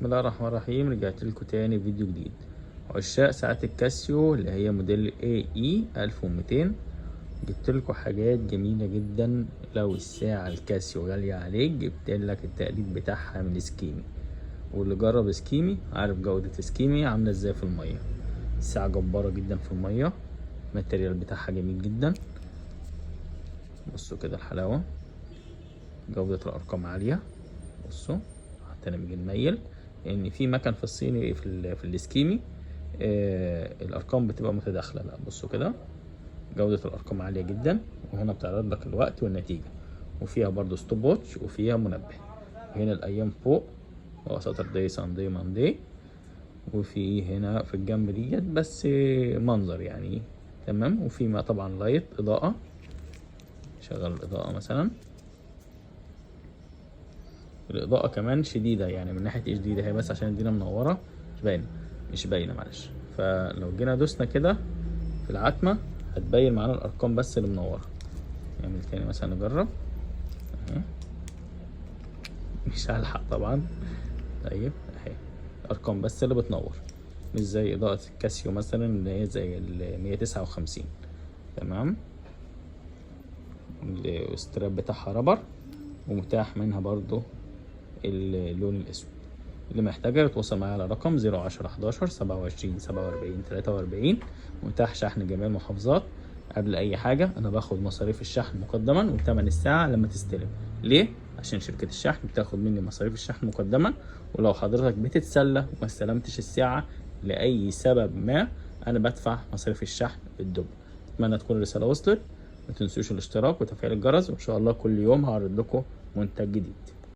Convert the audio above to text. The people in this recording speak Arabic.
بسم الله الرحمن الرحيم. رجعت لكم تاني فيديو جديد. عشاق ساعات الكاسيو اللي هي موديل AE 1200، جبت لكم حاجات جميله جدا. لو الساعه الكاسيو غاليه عليك جبت لك التقليد بتاعها من سكيمي، واللي جرب سكيمي عارف جوده سكيمي عامله ازاي في الميه. الساعه جباره جدا في الميه، الماتيريال بتاعها جميل جدا. بصوا كده الحلاوه، جوده الارقام عاليه. بصوا حتى انا بيجي الميل ان في مكن في الصيني في الاسكيمي الارقام بتبقى متداخله. لا بصوا كده جوده الارقام عاليه جدا، وهنا بتعرض لك الوقت والنتيجه، وفيها برضو ستوب واتش وفيها منبه. هنا الايام فوق هو ساتردي ساندي ماندي، وفي هنا في الجنب ديت بس منظر يعني تمام. وفي ما طبعا لايت اضاءه، شغل الاضاءه مثلا. الإضاءة كمان شديدة، يعني من ناحية ايه شديدة؟ هي بس عشان الدنيا منورة مش باينة معلش. فلو جينا دوسنا كده في العتمة هتبين معانا الأرقام بس اللي منورة. نعمل تاني مثلا نجرب اهي، مش هلحق طبعا. طيب اهي الأرقام بس اللي بتنور، مش زي إضاءة الكاسيو مثلا اللي هي زي ال159. تمام. الاستراب بتاعها رابر، ومتاح منها برضو اللون الأسود. اللي محتاجة يتواصل معايا على رقم 010 11 27 47 43. متاح شحن جميع المحافظات. قبل أي حاجة أنا باخد مصاريف الشحن مقدما وتمن الساعة لما تستلم. ليه؟ عشان شركة الشحن بتاخد مني مصاريف الشحن مقدما، ولو حضرتك بتتسلى وما استلمتش الساعة لأي سبب ما أنا بدفع مصاريف الشحن بالدبل. أتمنى تكون الرسالة وصلت. ما تنسوش الاشتراك وتفعيل الجرس، وإن شاء الله كل يوم هعرض لكم منتج جديد.